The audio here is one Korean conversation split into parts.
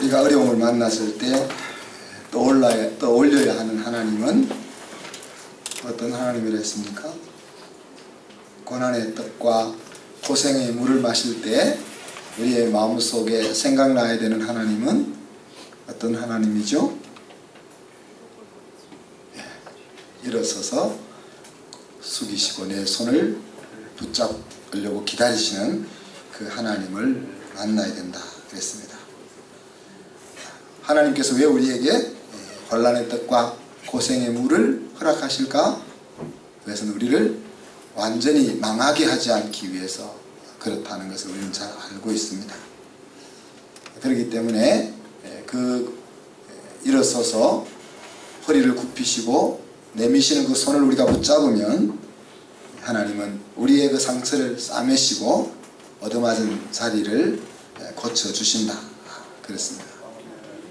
우리가 어려움을 만났을 때 떠올려야 하는 하나님은 어떤 하나님이라 했습니까? 고난의 떡과 고생의 물을 마실 때 우리의 마음속에 생각나야 되는 하나님은 어떤 하나님이죠? 일어서서 숙이시고 내 손을 붙잡으려고 기다리시는 그 하나님을 만나야 된다 그랬습니다. 하나님께서 왜 우리에게 환난의 떡과 고생의 물을 허락하실까? 그것은 우리를 완전히 망하게 하지 않기 위해서 그렇다는 것을 우리는 잘 알고 있습니다. 그렇기 때문에 일어서서 허리를 굽히시고 내미시는 그 손을 우리가 붙잡으면 하나님은 우리의 그 상처를 싸매시고 얻어맞은 자리를 고쳐주신다 그랬습니다.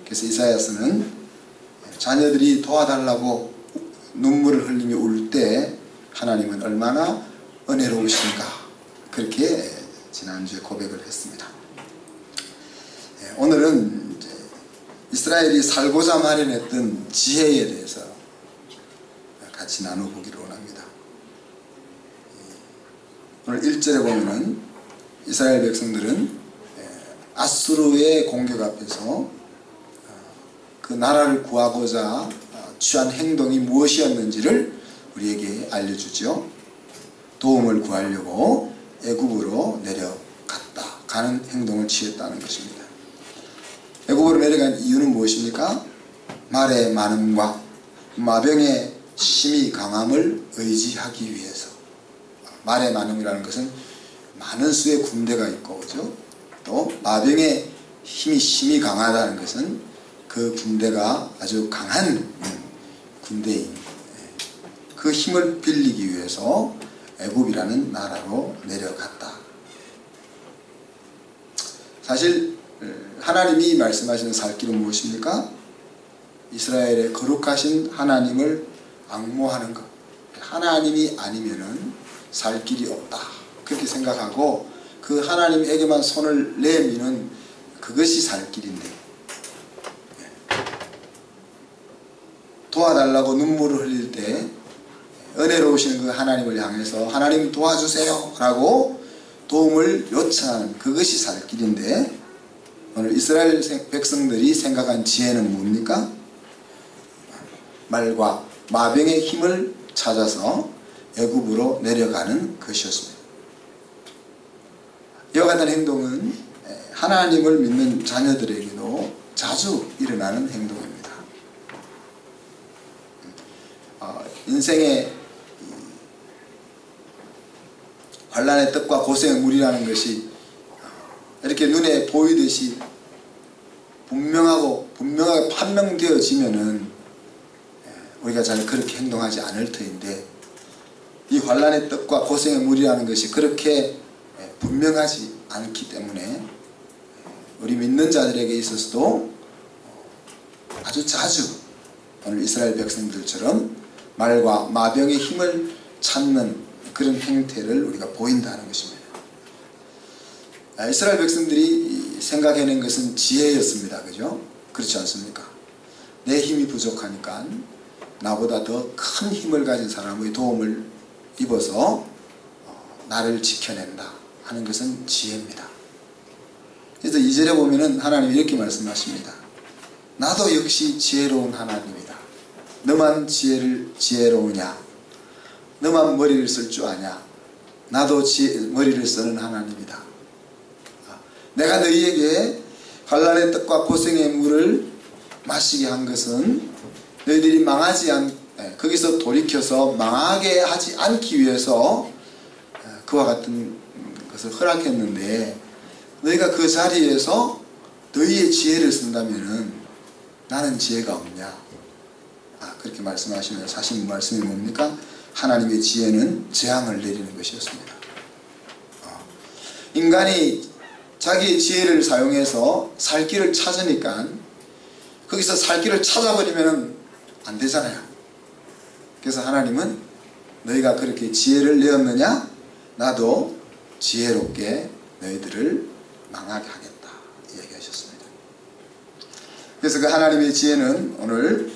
그래서 이사야서는 자녀들이 도와달라고 눈물을 흘리며 울 때 하나님은 얼마나 은혜로우신가 그렇게 지난주에 고백을 했습니다. 오늘은 이스라엘이 살고자 마련했던 지혜에 대해서 같이 나눠보기를 원합니다. 오늘 1절에 보면은 이스라엘 백성들은 아수르의 공격 앞에서 그 나라를 구하고자 취한 행동이 무엇이었는지를 우리에게 알려주죠. 도움을 구하려고 애굽으로 내려갔다. 가는 행동을 취했다는 것입니다. 애굽으로 내려간 이유는 무엇입니까? 말의 많음과 마병의 힘이 강함을 의지하기 위해서. 말의 많음이라는 것은 많은 수의 군대가 있고, 그죠? 또 마병의 힘이 강하다는 것은 그 군대가 아주 강한 군대인 그 힘을 빌리기 위해서 애굽이라는 나라로 내려갔다. 사실 하나님이 말씀하시는 살 길은 무엇입니까? 이스라엘의 거룩하신 하나님을 앙모하는 것. 하나님이 아니면은 살 길이 없다. 그렇게 생각하고 그 하나님에게만 손을 내미는 그것이 살 길인데 도와달라고 눈물을 흘릴 때 은혜로우신 그 하나님을 향해서 하나님 도와주세요 라고 도움을 요청하는 그것이 살 길인데 오늘 이스라엘 백성들이 생각한 지혜는 뭡니까? 말과 마병의 힘을 찾아서 애굽으로 내려가는 것이었습니다. 이와 같은 행동은 하나님을 믿는 자녀들에게도 자주 일어나는 행동입니다. 인생의 환난의 떡과 고생의 물이라는 것이 이렇게 눈에 보이듯이 분명하게 판명되어지면은 우리가 잘 그렇게 행동하지 않을 터인데 이 환난의 떡과 고생의 물이라는 것이 그렇게 분명하지 않기 때문에 우리 믿는 자들에게 있어서도 아주 자주 오늘 이스라엘 백성들처럼 말과 마병의 힘을 찾는 그런 행태를 우리가 보인다는 것입니다. 이스라엘 백성들이 생각해낸 것은 지혜였습니다. 그죠? 그렇지 않습니까? 내 힘이 부족하니까 나보다 더 큰 힘을 가진 사람의 도움을 입어서 나를 지켜낸다 하는 것은 지혜입니다. 그래서 2절에 보면은 하나님이 이렇게 말씀하십니다. 나도 역시 지혜로운 하나님이다. 너만 지혜로우냐? 너만 머리를 쓸 줄 아냐? 나도 머리를 쓰는 하나님이다. 내가 너희에게 환난의 떡과 고생의 물을 마시게 한 것은 너희들이 거기서 돌이켜서 망하게 하지 않기 위해서 그와 같은 것을 허락했는데 너희가 그 자리에서 너희의 지혜를 쓴다면은 나는 지혜가 없냐? 그렇게 말씀하시면서 하신 말씀이 뭡니까? 하나님의 지혜는 재앙을 내리는 것이었습니다. 인간이 자기의 지혜를 사용해서 살 길을 찾으니까 거기서 살 길을 찾아버리면 안 되잖아요. 그래서 하나님은 너희가 그렇게 지혜를 내었느냐? 나도 지혜롭게 너희들을 망하게 하겠다. 이야기하셨습니다. 그래서 그 하나님의 지혜는 오늘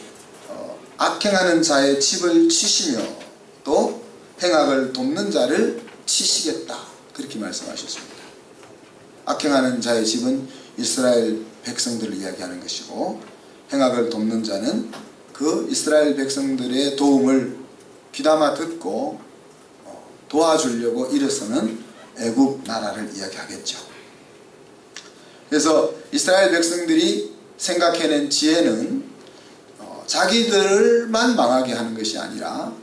악행하는 자의 집을 치시며 또 행악을 돕는 자를 치시겠다, 그렇게 말씀하셨습니다. 악행하는 자의 집은 이스라엘 백성들을 이야기하는 것이고, 행악을 돕는 자는 그 이스라엘 백성들의 도움을 귀담아 듣고 도와주려고 일어서는 애굽 나라를 이야기하겠죠. 그래서 이스라엘 백성들이 생각해낸 지혜는 자기들만 망하게 하는 것이 아니라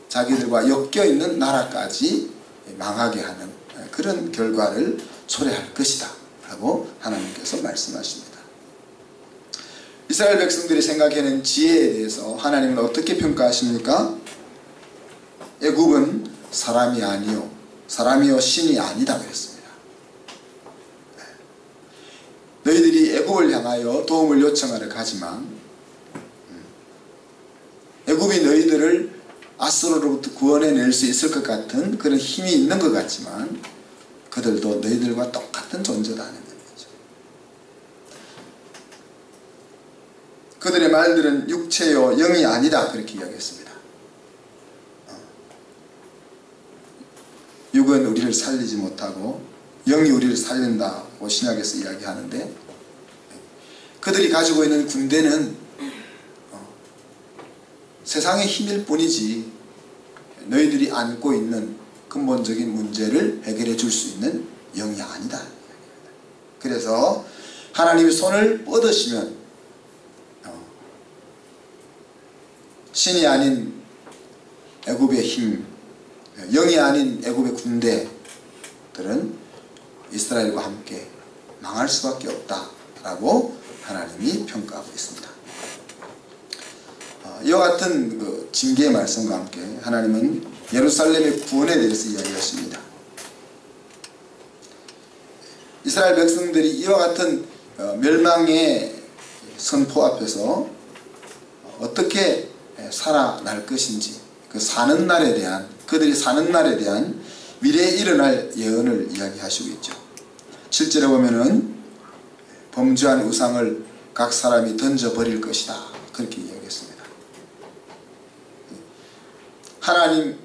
자기들과 엮여있는 나라까지 망하게 하는 그런 결과를 초래할 것이다 라고 하나님께서 말씀하십니다. 이스라엘 백성들이 생각해낸 지혜에 대해서 하나님은 어떻게 평가하십니까? 애굽은 사람이요 신이 아니다 그랬습니다. 너희들이 애굽을 향하여 도움을 요청하러 가지만 애굽이 너희들을 아수르로부터 구원해낼 수 있을 것 같은 그런 힘이 있는 것 같지만 그들도 너희들과 똑같은 존재다는 거죠. 그들의 말들은 육체요 영이 아니다 그렇게 이야기했습니다. 육은 우리를 살리지 못하고 영이 우리를 살린다고 신약에서 이야기하는데, 그들이 가지고 있는 군대는 세상의 힘일 뿐이지 너희들이 안고 있는 근본적인 문제를 해결해 줄 수 있는 영이 아니다. 그래서 하나님이 손을 뻗으시면 신이 아닌 애굽의 힘, 영이 아닌 애굽의 군대들은 이스라엘과 함께 망할 수밖에 없다라고 하나님이 평가하고 있습니다. 이와 같은 그 징계의 말씀과 함께 하나님은 예루살렘의 구원에 대해서 이야기하십니다. 이스라엘 백성들이 이와 같은 멸망의 선포 앞에서 어떻게 살아날 것인지, 그 사는 날에 대한, 그들이 사는 날에 대한 미래에 일어날 예언을 이야기하시고 있죠. 7절에 보면은 범죄한 우상을 각 사람이 던져버릴 것이다 그렇게 이야기했습니다. 하나님,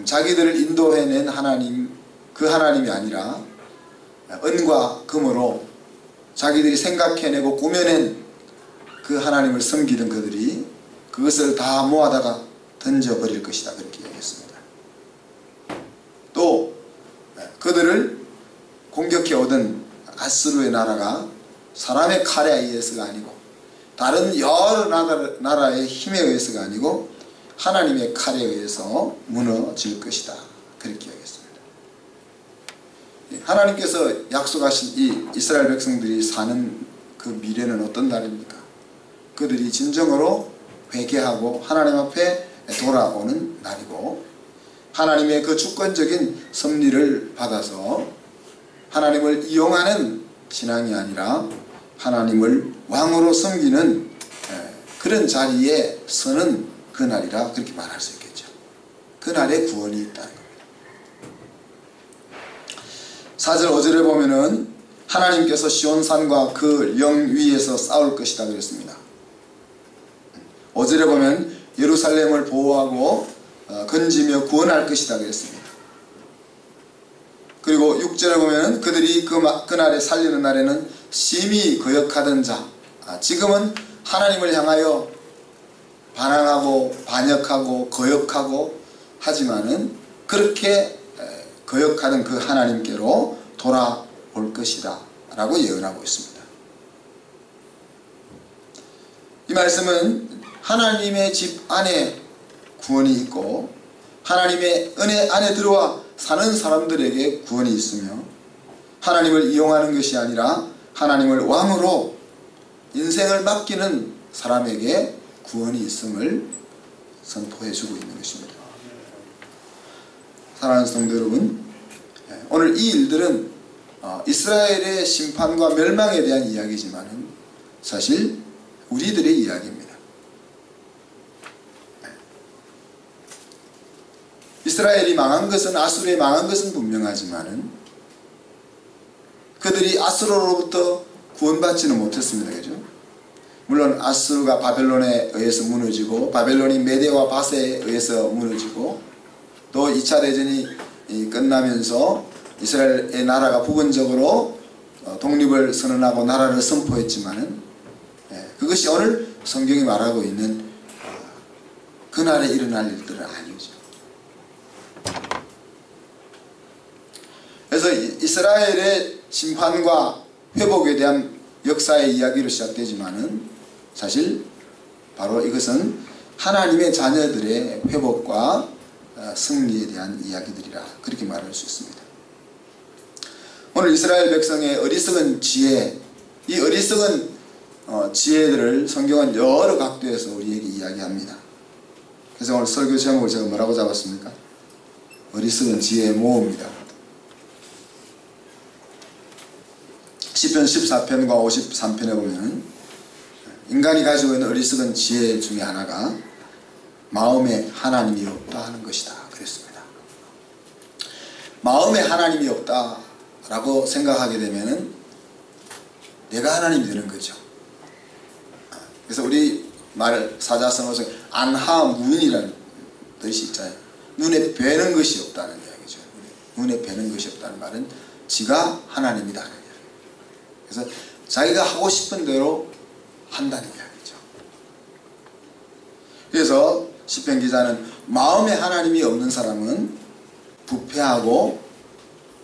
자기들을 인도해낸 하나님, 그 하나님이 아니라 은과 금으로 자기들이 생각해내고 꾸며낸 그 하나님을 섬기던 그들이 그것을 다 모아다가 던져버릴 것이다 그렇게 이야기했습니다. 또 그들을 공격해 오던 아수르의 나라가 사람의 칼에 의해서가 아니고 다른 여러 나라의 힘에 의해서가 아니고 하나님의 칼에 의해서 무너질 것이다 그렇게 이야기했습니다. 하나님께서 약속하신 이 이스라엘 백성들이 사는 그 미래는 어떤 날입니까? 그들이 진정으로 회개하고 하나님 앞에 돌아오는 날이고, 하나님의 그 주권적인 섭리를 받아서 하나님을 이용하는 신앙이 아니라 하나님을 왕으로 섬기는 그런 자리에 서는 그날이라 그렇게 말할 수 있겠죠. 그날에 구원이 있다는 겁니다. 4절 5절에 보면은 하나님께서 시온산과 그 영 위에서 싸울 것이다 그랬습니다. 5절에 보면 예루살렘을 보호하고 건지며 구원할 것이다 그랬습니다. 그리고 6절에 보면 그들이 그날에 살리는 날에는 심히 거역하던 자, 지금은 하나님을 향하여 반항하고 반역하고 거역하고 하지만은 그렇게 거역하던 그 하나님께로 돌아올 것이다 라고 예언하고 있습니다. 이 말씀은 하나님의 집 안에 구원이 있고 하나님의 은혜 안에 들어와 사는 사람들에게 구원이 있으며, 하나님을 이용하는 것이 아니라 하나님을 왕으로 인생을 맡기는 사람에게 구원이 있음을 선포해 주고 있는 것입니다. 사랑하는 성도 여러분, 오늘 이 일들은 이스라엘의 심판과 멸망에 대한 이야기지만 사실 우리들의 이야기입니다. 이스라엘이 망한 것은, 아수르에 망한 것은 분명하지만은 그들이 아수르로부터 구원받지는 못했습니다. 그죠? 물론 아수르가 바벨론에 의해서 무너지고 바벨론이 메대와 바세에 의해서 무너지고 또 2차 대전이 끝나면서 이스라엘의 나라가 부분적으로 독립을 선언하고 나라를 선포했지만은 그것이 오늘 성경이 말하고 있는 그날에 일어날 일들은 아니죠. 그래서 이스라엘의 심판과 회복에 대한 역사의 이야기로 시작되지만은 사실 바로 이것은 하나님의 자녀들의 회복과 승리에 대한 이야기들이라 그렇게 말할 수 있습니다. 오늘 이스라엘 백성의 어리석은 지혜, 이 어리석은 지혜들을 성경은 여러 각도에서 우리에게 이야기합니다. 그래서 오늘 설교 제목을 제가 뭐라고 잡았습니까? 어리석은 지혜의 모험이다. 시편 14편과 53편에 보면 인간이 가지고 있는 어리석은 지혜 중에 하나가 마음에 하나님이 없다 하는 것이다 그랬습니다. 마음에 하나님이 없다라고 생각하게 되면은 내가 하나님이 되는 거죠. 그래서 우리 말 사자성어서 안하무인이라는 뜻이 있잖아요. 눈에 뵈는 것이 없다는 이야기죠. 눈에 뵈는 것이 없다는 말은 지가 하나님이다 하는 이야기. 그래서 자기가 하고 싶은 대로 한다는 이야기죠. 그래서 시편 기자는 마음에 하나님이 없는 사람은 부패하고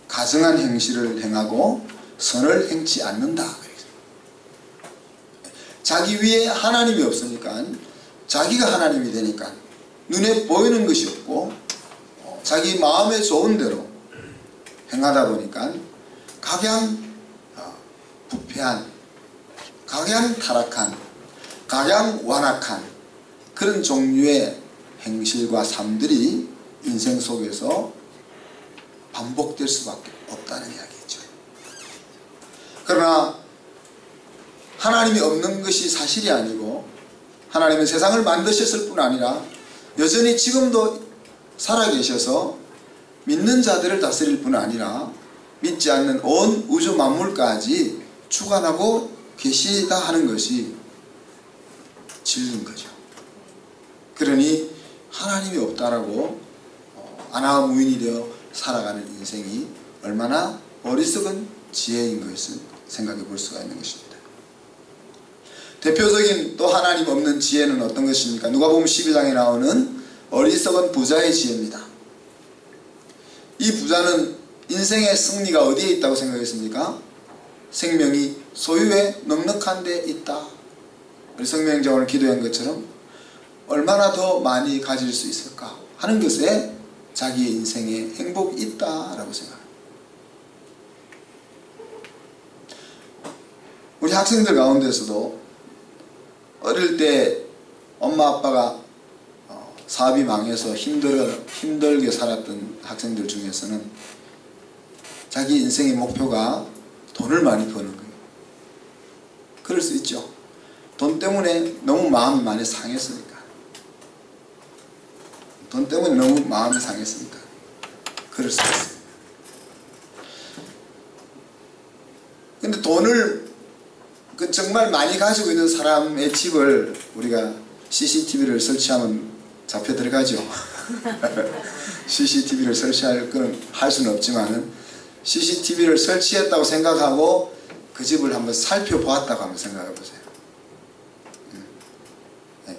가증한 행실을 행하고 선을 행치 않는다. 자기 위에 하나님이 없으니까 자기가 하나님이 되니까 눈에 보이는 것이 없고 자기 마음에 좋은 대로 행하다 보니까 각양 부패한, 각양 타락한, 각양 완악한 그런 종류의 행실과 삶들이 인생 속에서 반복될 수밖에 없다는 이야기죠. 그러나 하나님이 없는 것이 사실이 아니고 하나님은 세상을 만드셨을 뿐 아니라 여전히 지금도 살아계셔서 믿는 자들을 다스릴 뿐 아니라 믿지 않는 온 우주 만물까지 주관하고 계시다 하는 것이 진리인 거죠. 그러니 하나님이 없다라고 안하무인이 되어 살아가는 인생이 얼마나 어리석은 지혜인 것을 생각해 볼 수가 있는 것입니다. 대표적인 또 하나님 없는 지혜는 어떤 것입니까? 누가복음 12장에 나오는 어리석은 부자의 지혜입니다. 이 부자는 인생의 승리가 어디에 있다고 생각했습니까? 생명이 소유에 넉넉한 데 있다. 우리 성명자 오늘 기도한 것처럼 얼마나 더 많이 가질 수 있을까 하는 것에 자기의 인생에 행복이 있다라고 생각합니다. 우리 학생들 가운데서도 어릴 때 엄마 아빠가 사업이 망해서 힘들게 살았던 학생들 중에서는 자기 인생의 목표가 돈을 많이 버는 거예요. 그럴 수 있죠. 돈 때문에 너무 마음이 많이 상했으니까. 돈 때문에 너무 마음이 상했으니까. 그럴 수 있어요. 근데 돈을 정말 많이 가지고 있는 사람의 집을 우리가 CCTV를 설치하면 잡혀 들어가죠. CCTV를 설치할 건 할 수는 없지만은 CCTV를 설치했다고 생각하고 그 집을 한번 살펴보았다고 한번 생각해 보세요. 네.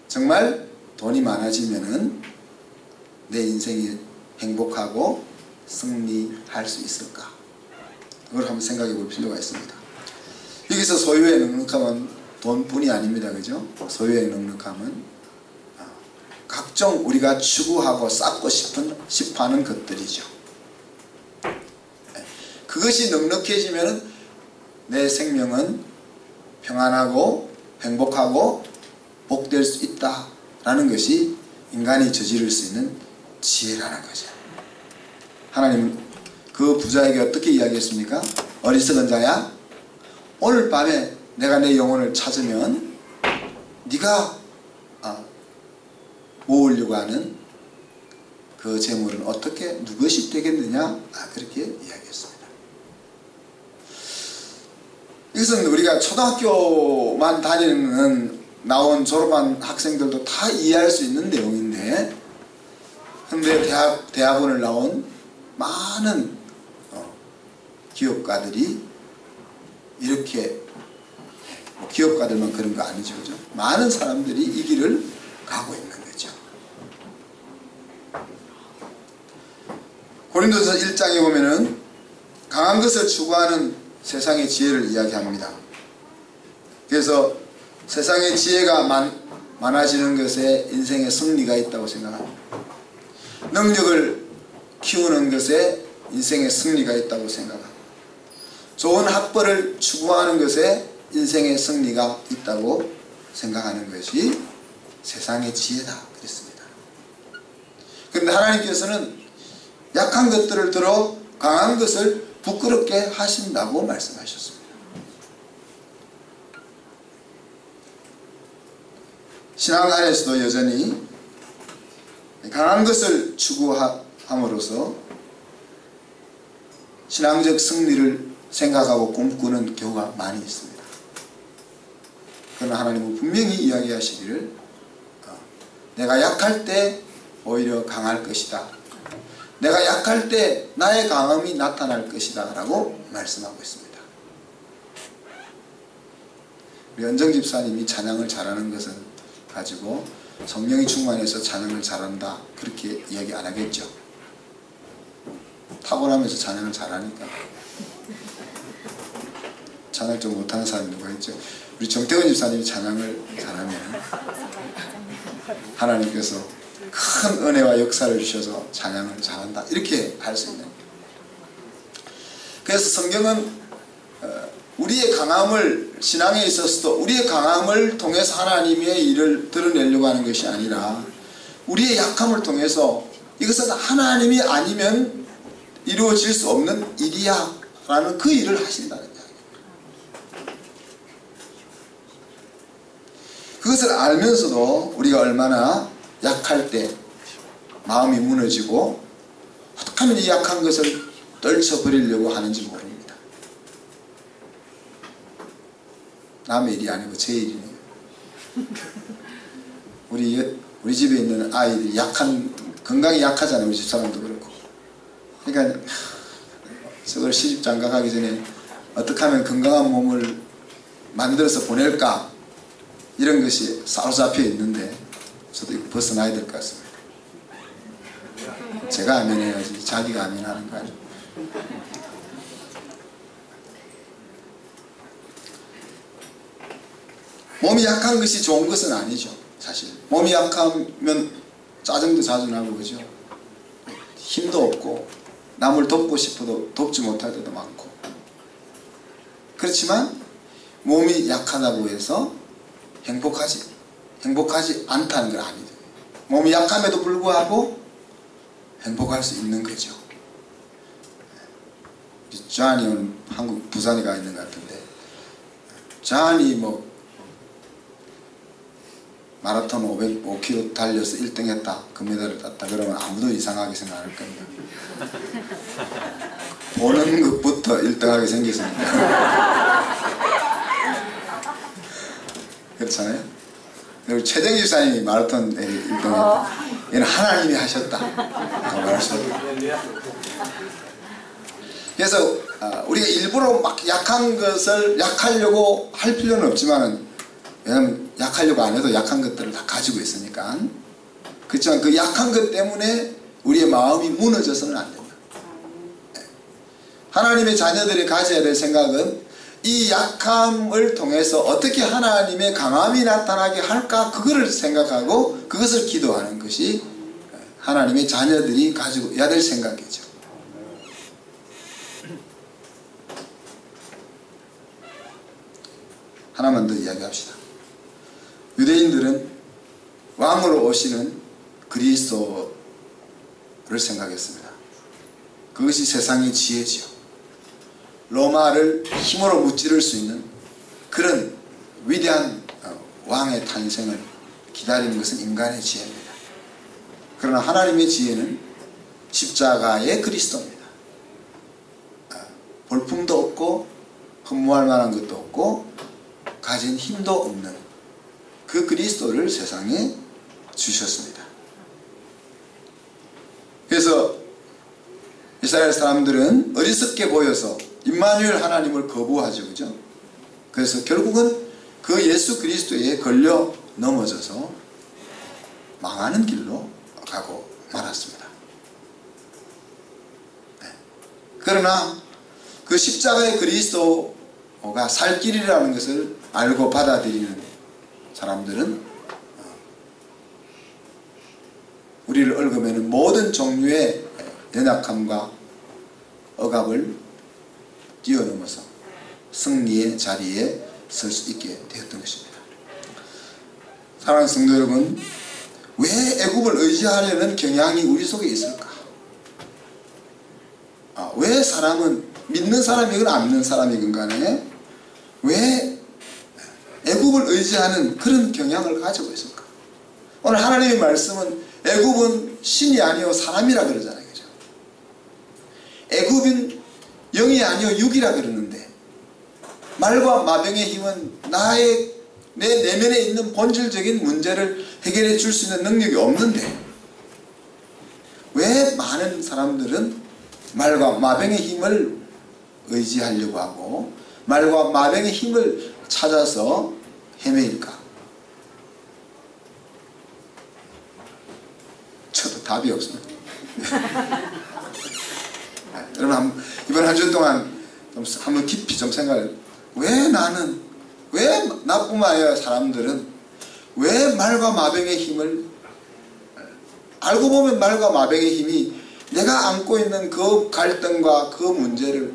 정말 돈이 많아지면은 내 인생이 행복하고 승리할 수 있을까? 그걸 한번 생각해 볼 필요가 있습니다. 여기서 소유의 넉넉함은 돈뿐이 아닙니다. 그죠? 소유의 넉넉함은 각종 우리가 추구하고 쌓고 싶어하는 것들이죠. 그것이 넉넉해지면 내 생명은 평안하고 행복하고 복될 수 있다라는 것이 인간이 저지를 수 있는 지혜라는 거죠. 하나님은 그 부자에게 어떻게 이야기했습니까? 어리석은 자야, 오늘 밤에 내가 내 영혼을 찾으면 네가 모으려고 하는 그 재물은 어떻게 누구시 되겠느냐? 그렇게 이야기했습니다. 이것은 우리가 초등학교만 나온 졸업한 학생들도 다 이해할 수 있는 내용인데, 현대 대학원을 나온 많은 기업가들이 이렇게, 기업가들만 그런 거 아니죠, 그죠? 많은 사람들이 이 길을 가고 있는 거죠. 고린도서 1장에 보면은 강한 것을 추구하는 세상의 지혜를 이야기합니다. 그래서 세상의 지혜가 많아지는 것에 인생의 승리가 있다고 생각합니다. 능력을 키우는 것에 인생의 승리가 있다고 생각합니다. 좋은 학벌을 추구하는 것에 인생의 승리가 있다고 생각하는 것이 세상의 지혜다 그랬습니다. 그런데 하나님께서는 약한 것들을 들어 강한 것을 부끄럽게 하신다고 말씀하셨습니다. 신앙 안에서도 여전히 강한 것을 추구함으로써 신앙적 승리를 생각하고 꿈꾸는 경우가 많이 있습니다. 그러나 하나님은 분명히 이야기하시기를 내가 약할 때 오히려 강할 것이다. 내가 약할 때 나의 강함이 나타날 것이다 라고 말씀하고 있습니다. 우리 연정 집사님이 찬양을 잘하는 것은 가지고 성령이 충만해서 찬양을 잘한다 그렇게 이야기 안 하겠죠. 타고나면서 찬양을 잘하니까. 찬양 좀 못하는 사람이 누가 있죠. 우리 정태근 집사님이 찬양을 잘하면 하나님께서 큰 은혜와 역사를 주셔서 찬양을 잘한다 이렇게 할 수 있는. 그래서 성경은 우리의 강함을, 신앙에 있어서도 우리의 강함을 통해서 하나님의 일을 드러내려고 하는 것이 아니라 우리의 약함을 통해서 이것은 하나님이 아니면 이루어질 수 없는 일이야 라는 그 일을 하신다는 이야기입니다. 그것을 알면서도 우리가 얼마나 약할 때 마음이 무너지고 어떻게 하면 이 약한 것을 떨쳐버리려고 하는지 모릅니다. 남의 일이 아니고 제 일이네요. 우리 집에 있는 아이들이 건강이 약하잖아요. 우리 집사람도 그렇고. 그러니까 저걸 시집 장가가기 전에 어떻게 하면 건강한 몸을 만들어서 보낼까 이런 것이 사로잡혀 있는데 저도 이거 벗어나야 될 것 같습니다. 제가 아멘해야지 자기가 아멘하는 거 아니에요. 몸이 약한 것이 좋은 것은 아니죠. 사실 몸이 약하면 짜증도 자주 나고 그죠. 힘도 없고 남을 돕고 싶어도 돕지 못할 때도 많고. 그렇지만 몸이 약하다고 해서 행복하지 않다는 건 아니죠. 몸이 약함에도 불구하고 행복할 수 있는 거죠. 존이 오늘 한국 부산에 가 있는 것 같은데 존이 마라톤 5km 달려서 1등 했다, 금메달을 땄다 그러면 아무도 이상하게 생각 안 할 겁니다. 보는 것부터 1등하게 생겼습니다. 그렇잖아요. 그리고 최정 집사님이 마라톤 1등 했다. 이는 하나님이 하셨다. 그래서 우리가 일부러 막 약한 것을 약하려고 할 필요는 없지만은, 왜냐하면 약하려고 안 해도 약한 것들을 다 가지고 있으니까. 그렇지만 그 약한 것 때문에 우리의 마음이 무너져서는 안 된다. 하나님의 자녀들이 가져야 될 생각은 이 약함을 통해서 어떻게 하나님의 강함이 나타나게 할까, 그거를 생각하고 그것을 기도하는 것이 하나님의 자녀들이 가지고 해야 될 생각이죠. 하나만 더 이야기합시다. 유대인들은 왕으로 오시는 그리스도를 생각했습니다. 그것이 세상의 지혜지요. 로마를 힘으로 무찌를 수 있는 그런 위대한 왕의 탄생을 기다리는 것은 인간의 지혜입니다. 그러나 하나님의 지혜는 십자가의 그리스도입니다. 볼품도 없고 흠모할 만한 것도 없고 가진 힘도 없는 그 그리스도를 세상에 주셨습니다. 그래서 이스라엘 사람들은 어리석게 보여서 임마누엘 하나님을 거부하죠. 그죠? 그래서 결국은 그 예수 그리스도에 걸려 넘어져서 망하는 길로 가고 말았습니다. 네. 그러나 그 십자가의 그리스도가 살 길이라는 것을 알고 받아들이는 사람들은 우리를 얽으면 모든 종류의 연약함과 억압을 뛰어넘어서 승리의 자리에 설 수 있게 되었던 것입니다. 사랑하는 성도 여러분, 왜 애굽을 의지하려는 경향이 우리 속에 있을까? 왜 사람은 믿는 사람이건 안 믿는 사람이건 간에 왜 애굽을 의지하는 그런 경향을 가지고 있을까? 오늘 하나님의 말씀은 애굽은 신이 아니요 사람이라 그러잖아요. 그죠? 애굽은 영이 아니요 육이라 그러는데 말과 마병의 힘은 내 내면에 있는 본질적인 문제를 해결해 줄 수 있는 능력이 없는데 왜 많은 사람들은 말과 마병의 힘을 의지하려고 하고 말과 마병의 힘을 찾아서 헤매일까? 저도 답이 없습니다. 여러분 이번 한 주 동안 한번 깊이 좀 생각을 왜 나뿐만 아니라 사람들은 왜 말과 마병의 힘을 알고 보면 말과 마병의 힘이 내가 안고 있는 그 갈등과 그 문제를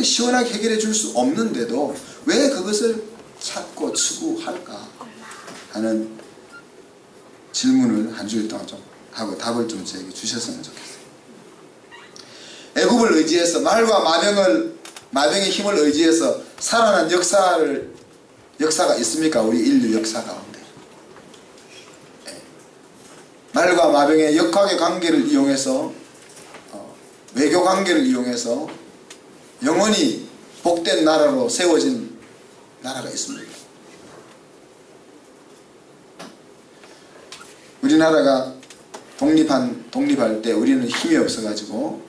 시원하게 해결해 줄 수 없는데도 왜 그것을 찾고 추구할까 하는 질문을 한 주일 동안 좀 하고 답을 좀 저에게 주셨으면 좋겠어요. 애굽을 의지해서 말과 마병의 힘을 의지해서 살아난 역사가 있습니까? 우리 인류 역사 가운데. 말과 마병의 역학의 관계를 이용해서 외교 관계를 이용해서 영원히 복된 나라로 세워진 나라가 있습니다. 우리나라가 독립할 때 우리는 힘이 없어가지고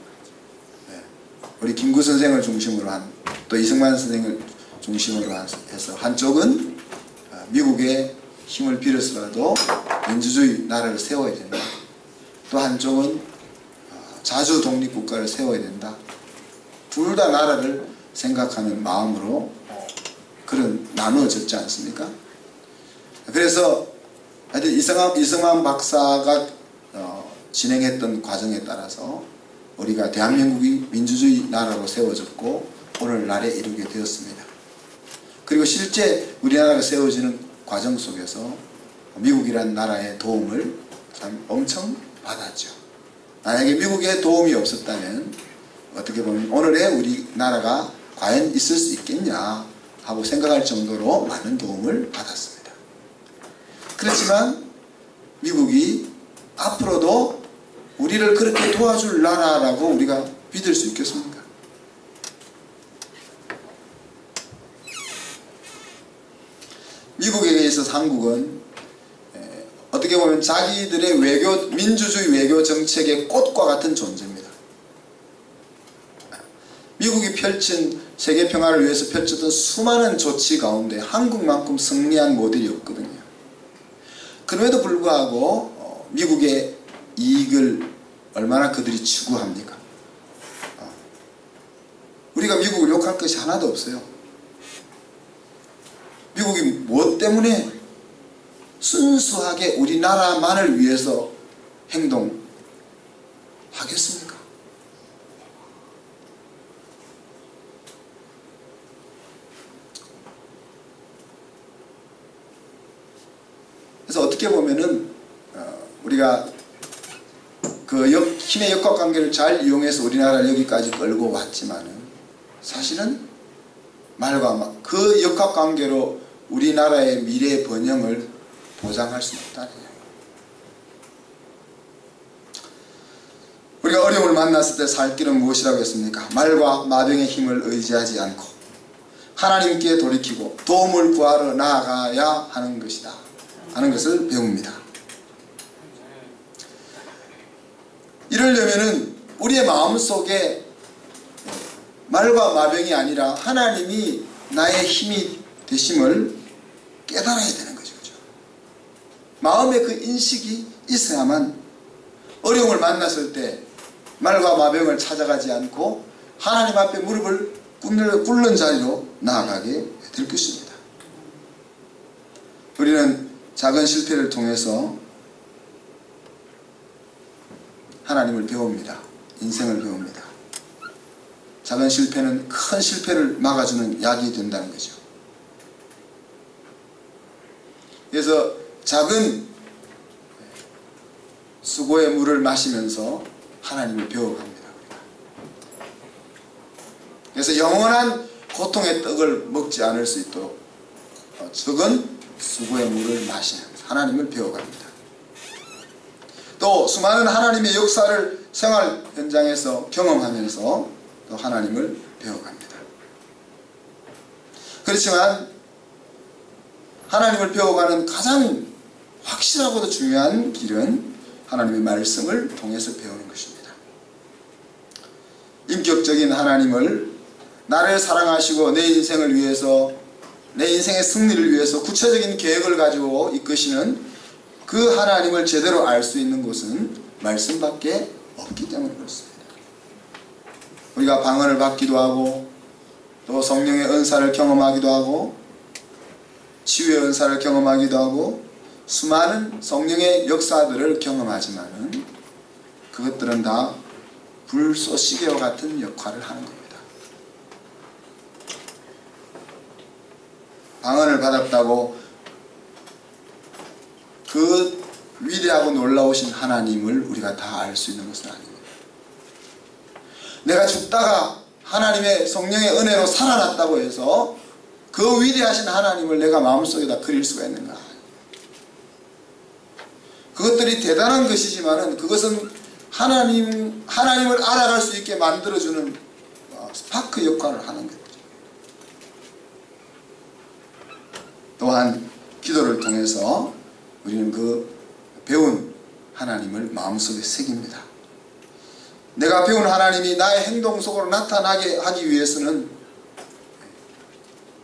우리 김구 선생을 중심으로 또 이승만 선생을 중심으로 해서 한쪽은 미국의 힘을 빌어서라도 민주주의 나라를 세워야 된다. 또 한쪽은 자주 독립국가를 세워야 된다. 둘 다 나라를 생각하는 마음으로 그런 나누어졌지 않습니까? 그래서 하여튼 이승만 박사가 진행했던 과정에 따라서 우리가 대한민국이 민주주의 나라로 세워졌고 오늘날에 이르게 되었습니다. 그리고 실제 우리나라가 세워지는 과정 속에서 미국이라는 나라의 도움을 참 엄청 받았죠. 만약에 미국의 도움이 없었다면 어떻게 보면 오늘의 우리나라가 과연 있을 수 있겠냐 하고 생각할 정도로 많은 도움을 받았습니다. 그렇지만 미국이 앞으로도 우리를 그렇게 도와줄 나라라고 우리가 믿을 수 있겠습니까? 미국에 있어서 한국은 어떻게 보면 자기들의 민주주의 외교 정책의 꽃과 같은 존재입니다. 미국이 펼친 세계 평화를 위해서 펼쳤던 수많은 조치 가운데 한국만큼 승리한 모델이 없거든요. 그럼에도 불구하고 미국의 이익을 얼마나 그들이 추구합니까? 우리가 미국을 욕할 것이 하나도 없어요. 미국이 무엇 때문에 순수하게 우리나라만을 위해서 행동하겠습니까? 그래서 어떻게 보면은 우리가 그 힘의 역학관계를 잘 이용해서 우리나라를 여기까지 끌고 왔지만은 사실은 그 역학관계로 우리나라의 미래 번영을 보장할 수는 없다는 거예요. 우리가 어려움을 만났을 때 살 길은 무엇이라고 했습니까? 말과 마병의 힘을 의지하지 않고 하나님께 돌이키고 도움을 구하러 나아가야 하는 것이다 하는 것을 배웁니다. 이러려면은 우리의 마음속에 말과 마병이 아니라 하나님이 나의 힘이 되심을 깨달아야 되는 거죠. 그죠? 마음의 그 인식이 있어야만 어려움을 만났을 때 말과 마병을 찾아가지 않고 하나님 앞에 무릎을 꿇는 자리로 나아가게 될 것입니다. 우리는 작은 실패를 통해서 하나님을 배웁니다. 인생을 배웁니다. 작은 실패는 큰 실패를 막아주는 약이 된다는 거죠. 그래서 작은 수고의 물을 마시면서 하나님을 배워갑니다. 그래서 영원한 고통의 떡을 먹지 않을 수 있도록 적은 수고의 물을 마시면서 하나님을 배워갑니다. 또 수많은 하나님의 역사를 생활 현장에서 경험하면서 또 하나님을 배워갑니다. 그렇지만 하나님을 배워가는 가장 확실하고도 중요한 길은 하나님의 말씀을 통해서 배우는 것입니다. 인격적인 하나님을 나를 사랑하시고 내 인생을 위해서, 내 인생의 승리를 위해서 구체적인 계획을 가지고 이끄시는 그 하나님을 제대로 알 수 있는 곳은 말씀밖에 없기 때문에 그렇습니다. 우리가 방언을 받기도 하고 또 성령의 은사를 경험하기도 하고 치유의 은사를 경험하기도 하고 수많은 성령의 역사들을 경험하지만은 그것들은 다 불쏘시개와 같은 역할을 하는 겁니다. 방언을 받았다고 그 위대하고 놀라우신 하나님을 우리가 다 알 수 있는 것은 아닙니다. 내가 죽다가 하나님의 성령의 은혜로 살아났다고 해서 그 위대하신 하나님을 내가 마음속에다 그릴 수가 있는가? 그것들이 대단한 것이지만은 그것은 하나님을 알아갈 수 있게 만들어주는 스파크 역할을 하는 거죠. 또한 기도를 통해서 우리는 그 배운 하나님을 마음속에 새깁니다. 내가 배운 하나님이 나의 행동 속으로 나타나게 하기 위해서는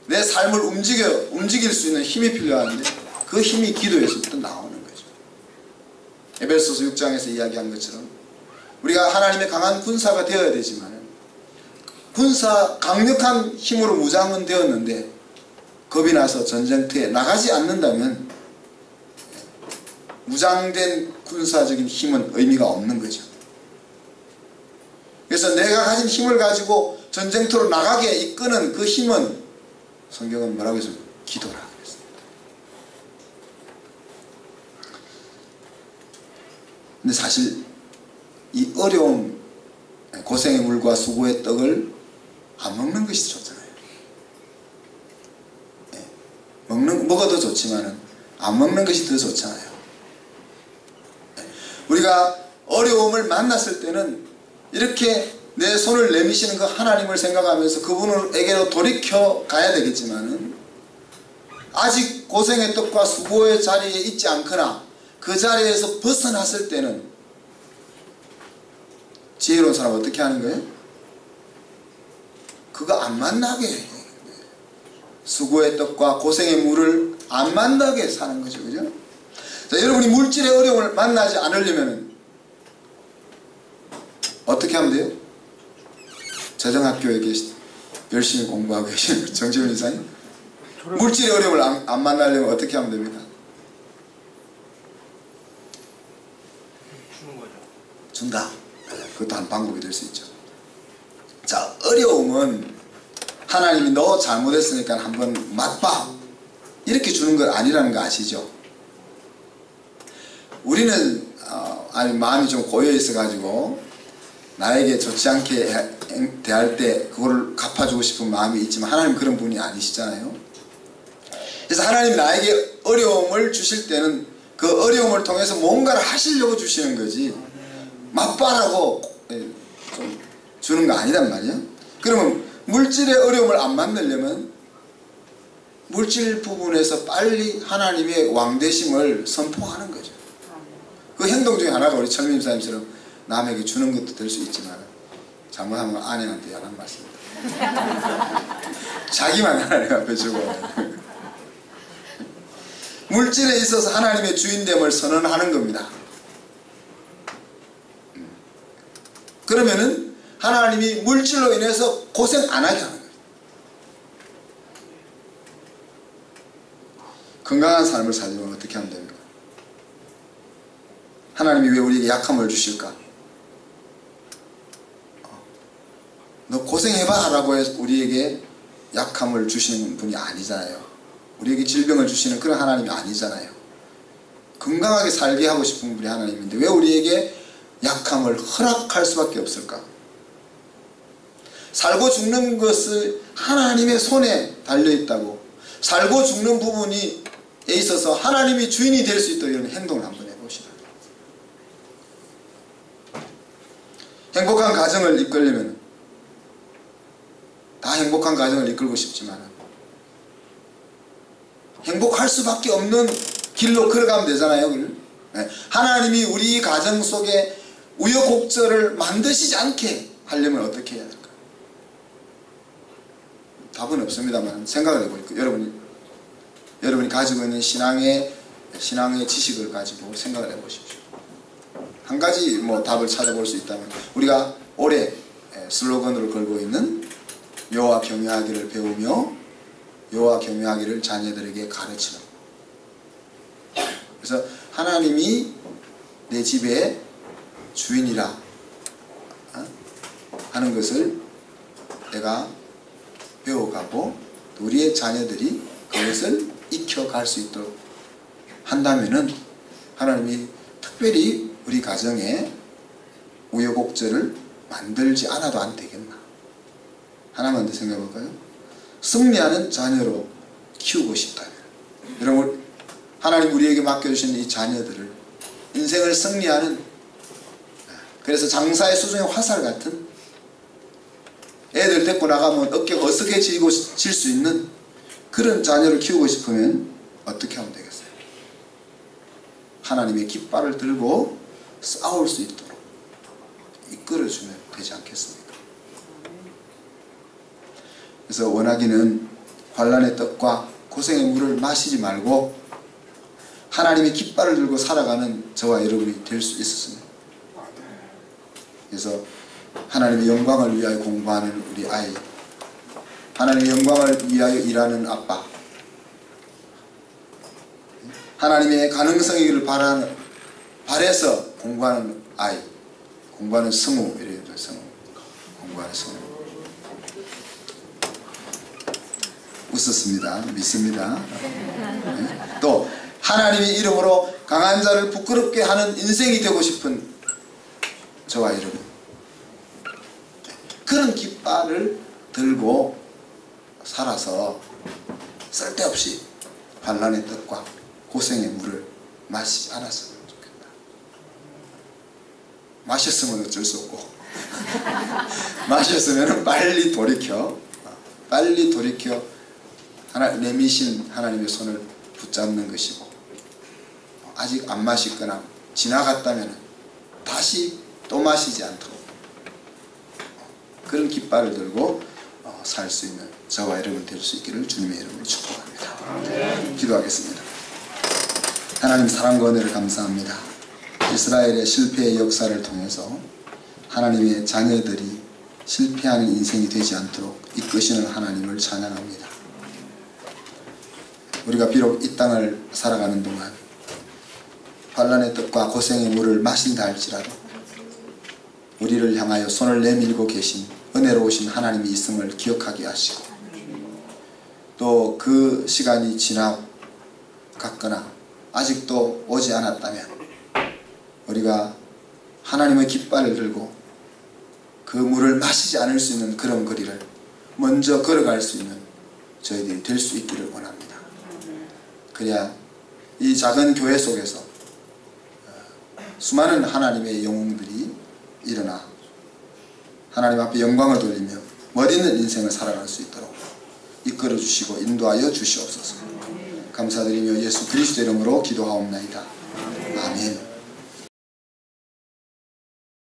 내 삶을 움직일 수 있는 힘이 필요한데 그 힘이 기도에서부터 나오는 거죠. 에베소서 6장에서 이야기한 것처럼 우리가 하나님의 강한 군사가 되어야 되지만 강력한 힘으로 무장은 되었는데 겁이 나서 전쟁터에 나가지 않는다면 무장된 군사적인 힘은 의미가 없는 거죠. 그래서 내가 가진 힘을 가지고 전쟁터로 나가게 이끄는 그 힘은 성경은 뭐라고 해서 기도라 그랬습니다. 근데 사실 이 어려움, 고생의 물과 수고의 떡을 안 먹는 것이 좋잖아요. 먹어도 좋지만은 안 먹는 것이 더 좋잖아요. 우리가 어려움을 만났을 때는 이렇게 내 손을 내미시는 그 하나님을 생각하면서 그분에게로 돌이켜 가야 되겠지만은 아직 고생의 떡과 수고의 자리에 있지 않거나 그 자리에서 벗어났을 때는 지혜로운 사람은 어떻게 하는 거예요? 그거 안 만나게 해요. 수고의 떡과 고생의 물을 안 만나게 사는 거죠. 그죠? 자, 여러분이 물질의 어려움을 만나지 않으려면 어떻게 하면 돼요? 재정학교에 열심히 공부하고 계신 정지훈 이사님, 물질의 어려움을 안 만나려면 어떻게 하면 됩니까? 주는 거죠. 준다. 그것도 한 방법이 될 수 있죠. 자, 어려움은 하나님이 너 잘못했으니까 한번 맛봐 이렇게 주는 거 아니라는 거 아시죠? 우리는 마음이 좀 고여 있어 가지고 나에게 좋지 않게 대할 때 그거를 갚아주고 싶은 마음이 있지만 하나님 그런 분이 아니시잖아요. 그래서 하나님 나에게 어려움을 주실 때는 그 어려움을 통해서 뭔가를 하시려고 주시는 거지 맛봐라고 좀 주는 거 아니란 말이야. 그러면 물질의 어려움을 안 만나려면 물질 부분에서 빨리 하나님의 왕되심을 선포하는 거죠. 그 행동 중에 하나가 우리 철민 집사님처럼 남에게 주는 것도 될 수 있지만 잘못하면 아내한테 안 한 말씀입니다. 자기만 하나님 앞에 주고 물질에 있어서 하나님의 주인됨을 선언하는 겁니다. 그러면은 하나님이 물질로 인해서 고생 안 하게 하는 거예요. 건강한 삶을 살려면 어떻게 하면 됩니까? 하나님이 왜 우리에게 약함을 주실까? 너 고생해봐 라고 해서 우리에게 약함을 주시는 분이 아니잖아요. 우리에게 질병을 주시는 그런 하나님이 아니잖아요. 건강하게 살게 하고 싶은 분이 하나님인데 왜 우리에게 약함을 허락할 수밖에 없을까? 살고 죽는 것을 하나님의 손에 달려있다고, 살고 죽는 부분에 있어서 하나님이 주인이 될 수 있도록 이런 행동을 한번 해보시라. 행복한 가정을 이끌려면 다 행복한 가정을 이끌고 싶지만 행복할 수밖에 없는 길로 걸어가면 되잖아요. 하나님이 우리 가정 속에 우여곡절을 만드시지 않게 하려면 어떻게 해야 될까? 답은 없습니다만 생각을 해보니까 여러분이 가지고 있는 신앙의 지식을 가지고 생각을 해보십시오. 한 가지 답을 찾아볼 수 있다면 우리가 올해 슬로건으로 걸고 있는 여호와 경외하기를 배우며 여호와 경외하기를 자녀들에게 가르치는, 그래서 하나님이 내 집의 주인이라 하는 것을 내가 배워가고 우리의 자녀들이 그것을 익혀갈 수 있도록 한다면은 하나님이 특별히 우리 가정에 우여곡절을 만들지 않아도 안 되겠나? 하나만 더 생각해 볼까요? 승리하는 자녀로 키우고 싶다면, 여러분 하나님 우리에게 맡겨주신 이 자녀들을 인생을 승리하는, 그래서 장사의 수중의 화살 같은, 애들 데리고 나가면 어깨가 어색해지고 질 수 있는 그런 자녀를 키우고 싶으면 어떻게 하면 되겠어요? 하나님의 깃발을 들고 싸울 수 있도록 이끌어주면 되지 않겠습니까? 그래서 원하기는 환난의 떡과 고생의 물을 마시지 말고 하나님의 깃발을 들고 살아가는 저와 여러분이 될 수 있었습니다. 그래서 하나님의 영광을 위하여 공부하는 우리 아이, 하나님의 영광을 위하여 일하는 아빠, 하나님의 가능성이기를 바라서 공부하는 아이, 공부하는 성우, 이래요. 성우, 공부하는 성우. 웃었습니다. 믿습니다. 또 하나님의 이름으로 강한 자를 부끄럽게 하는 인생이 되고 싶은 저와 여러분, 그런 깃발을 들고 살아서 쓸데없이 환난의 떡과 고생의 물을 마시지 않았으면 좋겠다. 마셨으면 어쩔 수 없고 마셨으면 빨리 돌이켜 내미신 하나님의 손을 붙잡는 것이고, 아직 안 마시거나 지나갔다면 다시 또 마시지 않도록 그런 깃발을 들고 살 수 있는 저와 여러분 될 수 있기를 주님의 이름으로 축복합니다. 기도하겠습니다. 하나님 사랑과 은혜를 감사합니다. 이스라엘의 실패의 역사를 통해서 하나님의 자녀들이 실패하는 인생이 되지 않도록 이끄시는 하나님을 찬양합니다. 우리가 비록 이 땅을 살아가는 동안 환난의 떡과 고생의 물을 마신다 할지라도 우리를 향하여 손을 내밀고 계신 은혜로우신 하나님이 있음을 기억하게 하시고, 또 그 시간이 지나갔거나 아직도 오지 않았다면 우리가 하나님의 깃발을 들고 그 물을 마시지 않을 수 있는 그런 거리를 먼저 걸어갈 수 있는 저희들이 될 수 있기를 원합니다. 그래야 이 작은 교회 속에서 수많은 하나님의 영웅들이 일어나 하나님 앞에 영광을 돌리며 멋있는 인생을 살아갈 수 있도록 이끌어 주시고 인도하여 주시옵소서. 감사드리며 예수 그리스도 이름으로 기도하옵나이다.